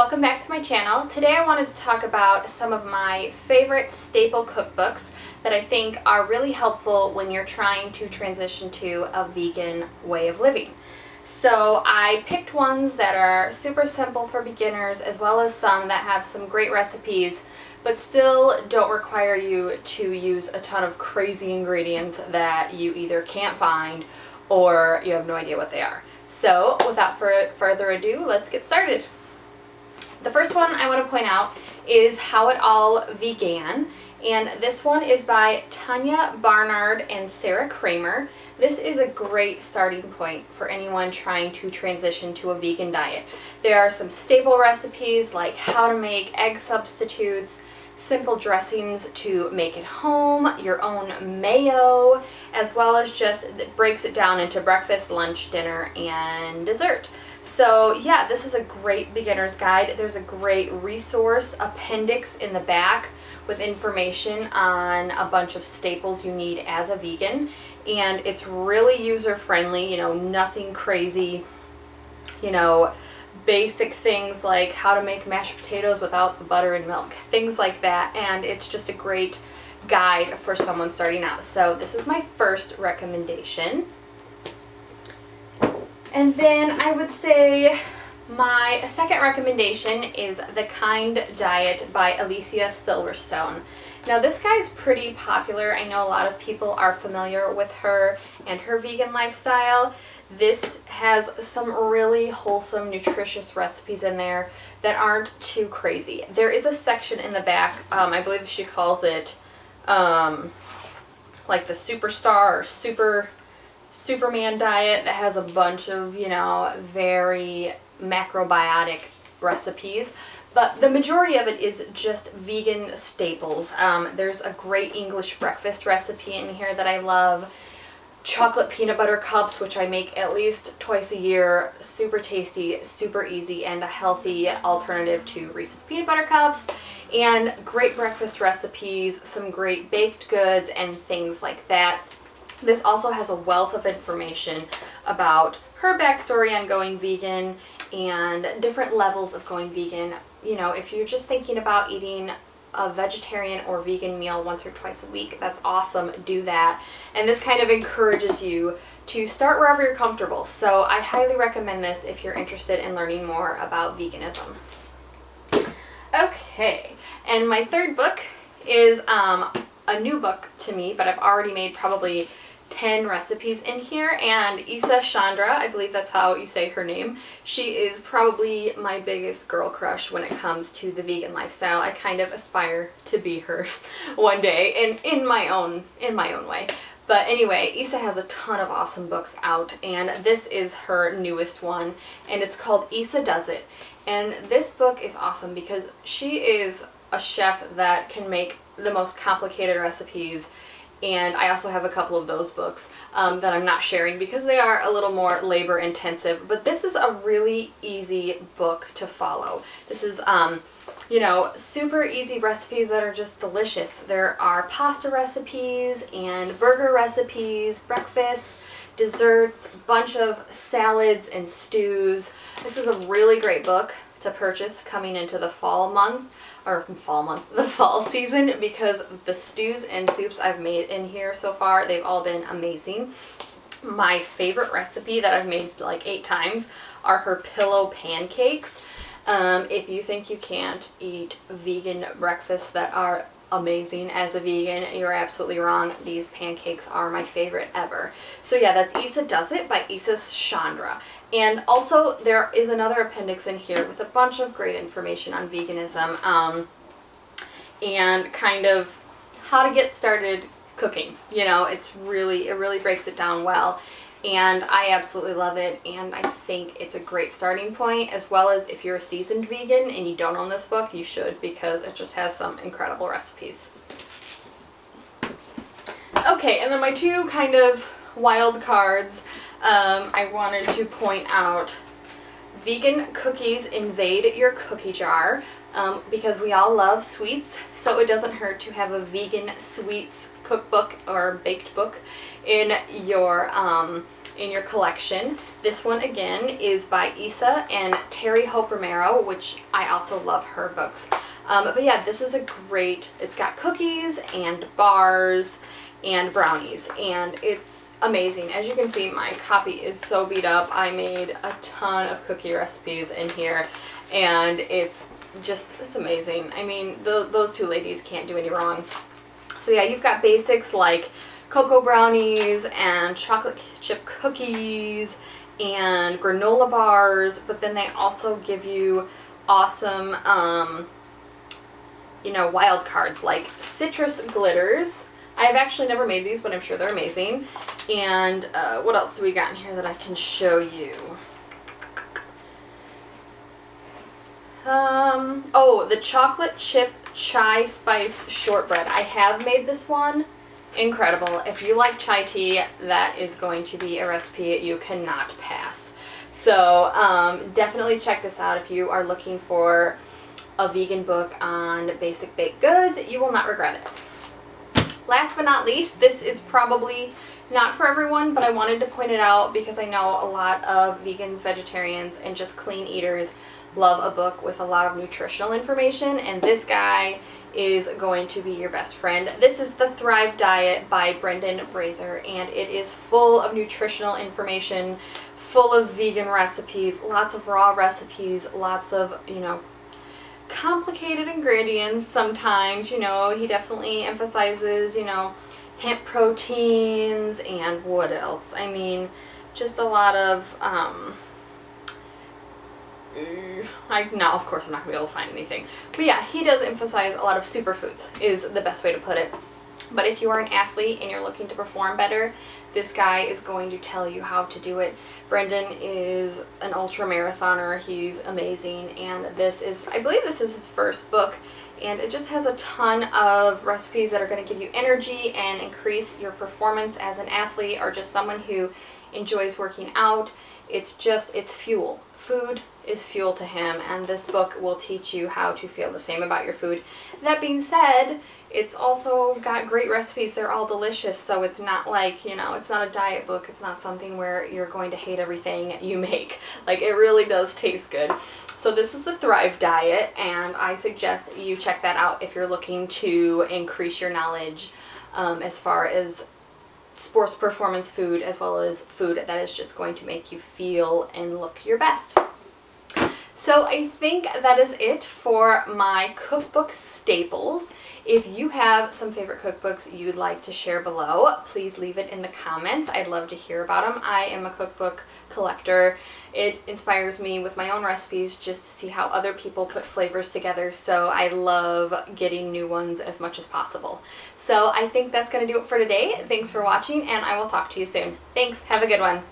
welcome back to my channel. Today I wanted to talk about some of my favorite staple cookbooks that I think are really helpful when you're trying to transition to a vegan way of living. So I picked ones that are super simple for beginners, as well as some that have some great recipes but still don't require you to use a ton of crazy ingredients that you either can't find or you have no idea what they are. So without further ado, let's get started. The first one I want to point out is How It All Vegan, and this one is by Tanya, Barnard, and Sarah Kramer. This is a great starting point for anyone trying to transition to a vegan diet. There are some staple recipes like how to make egg substitutes, simple dressings to make at home, your own mayo, as well as just breaks it down into breakfast, lunch, dinner, and dessert. So yeah, this is a great beginner's guide. There's a great resource appendix in the back with information on a bunch of staples you need as a vegan, and it's really user-friendly, nothing crazy, basic things like how to make mashed potatoes without the butter and milk, things like that, and it's just a great guide for someone starting out. So this is my first recommendation. And then I would say my second recommendation is The Kind Diet by Alicia Silverstone. Now this guy's pretty popular. I know a lot of people are familiar with her and her vegan lifestyle. This has some really wholesome, nutritious recipes in there that aren't too crazy. There is a section in the back, I believe she calls it like the Superstar or Superman diet, that has a bunch of, very macrobiotic recipes. But the majority of it is just vegan staples. There's a great English breakfast recipe in here that I love. Chocolate peanut butter cups, which I make at least twice a year. Super tasty, super easy, and a healthy alternative to Reese's peanut butter cups. And great breakfast recipes, some great baked goods, and things like that. This also has a wealth of information about her backstory on going vegan and different levels of going vegan. If you're just thinking about eating a vegetarian or vegan meal once or twice a week, that's awesome, do that. And this kind of encourages you to start wherever you're comfortable. So I highly recommend this if you're interested in learning more about veganism. Okay, and my third book is a new book to me, but I've already made probably 10 recipes in here, and Chandra, I believe that's how you say her name, she is probably my biggest girl crush when it comes to the vegan lifestyle. I kind of aspire to be her one day in my own way. But anyway, Isa has a ton of awesome books out, and this is her newest one, and it's called Isa Does It. And this book is awesome because she is a chef that can make the most complicated recipes. And I also have a couple of those books that I'm not sharing because they are a little more labor intensive. But this is a really easy book to follow. This is, super easy recipes that are just delicious. There are pasta recipes and burger recipes, breakfasts, desserts, a bunch of salads and stews. This is a really great book to purchase coming into the the fall season, because the stews and soups I've made in here so far, they've all been amazing. My favorite recipe that I've made like 8 times are her pillow pancakes. If you think you can't eat vegan breakfasts that are amazing as a vegan, you're absolutely wrong. These pancakes are my favorite ever. So yeah, that's Isa Does It by Chandra. And also there is another appendix in here with a bunch of great information on veganism and kind of how to get started cooking. It really breaks it down well, and I absolutely love it, and I think it's a great starting point, as well as if you're a seasoned vegan and you don't own this book, you should, because it just has some incredible recipes. Okay, and then my two kind of wild cards. I wanted to point out Vegan Cookies Invade Your Cookie Jar, because we all love sweets, so it doesn't hurt to have a vegan sweets cookbook or baked book in your in your collection. This one again is by Isa and Terry Hope Romero, which I also love her books. But yeah, this is a great, it's got cookies and bars and brownies, and it's amazing. As you can see, my copy is so beat up. I made a ton of cookie recipes in here, and it's amazing. I mean, those two ladies can't do any wrong. So yeah, you've got basics like cocoa brownies and chocolate chip cookies and granola bars, but then they also give you awesome you know, wild cards like citrus glitters. I've actually never made these, but I'm sure they're amazing. And what else do we got in here that I can show you? Oh, the chocolate chip chai spice shortbread. I have made this one. Incredible. If you like chai tea, that is going to be a recipe you cannot pass. So definitely check this out if you are looking for a vegan book on basic baked goods. You will not regret it. Last but not least, this is probably not for everyone, but I wanted to point it out because I know a lot of vegans, vegetarians, and just clean eaters love a book with a lot of nutritional information, and this guy is going to be your best friend. This is The Thrive Diet by Brendan Brazier, and it is full of nutritional information, full of vegan recipes, lots of raw recipes, lots of, you know, complicated ingredients sometimes. You know, he definitely emphasizes, you know, hemp proteins and what else? I mean, just a lot of, now of course I'm not going to be able to find anything. But yeah, he does emphasize a lot of superfoods is the best way to put it. But if you are an athlete and you're looking to perform better, this guy is going to tell you how to do it. Brendan is an ultra marathoner. He's amazing, and this is, I believe this is his first book, and it just has a ton of recipes that are going to give you energy and increase your performance as an athlete or just someone who enjoys working out. It's fuel. Food is fuel to him, and this book will teach you how to feel the same about your food. That being said, it's also got great recipes. They're all delicious, so it's not like, you know, it's not a diet book. It's not something where you're going to hate everything you make. Like, it really does taste good. So this is the Thrive Diet, and I suggest you check that out if you're looking to increase your knowledge as far as sports performance food, as well as food that is just going to make you feel and look your best. So I think that is it for my cookbook staples. If you have some favorite cookbooks you'd like to share below, please leave it in the comments. I'd love to hear about them. I am a cookbook collector. It inspires me with my own recipes just to see how other people put flavors together, so I love getting new ones as much as possible. So I think that's going to do it for today. Thanks for watching, and I will talk to you soon. Thanks. Have a good one.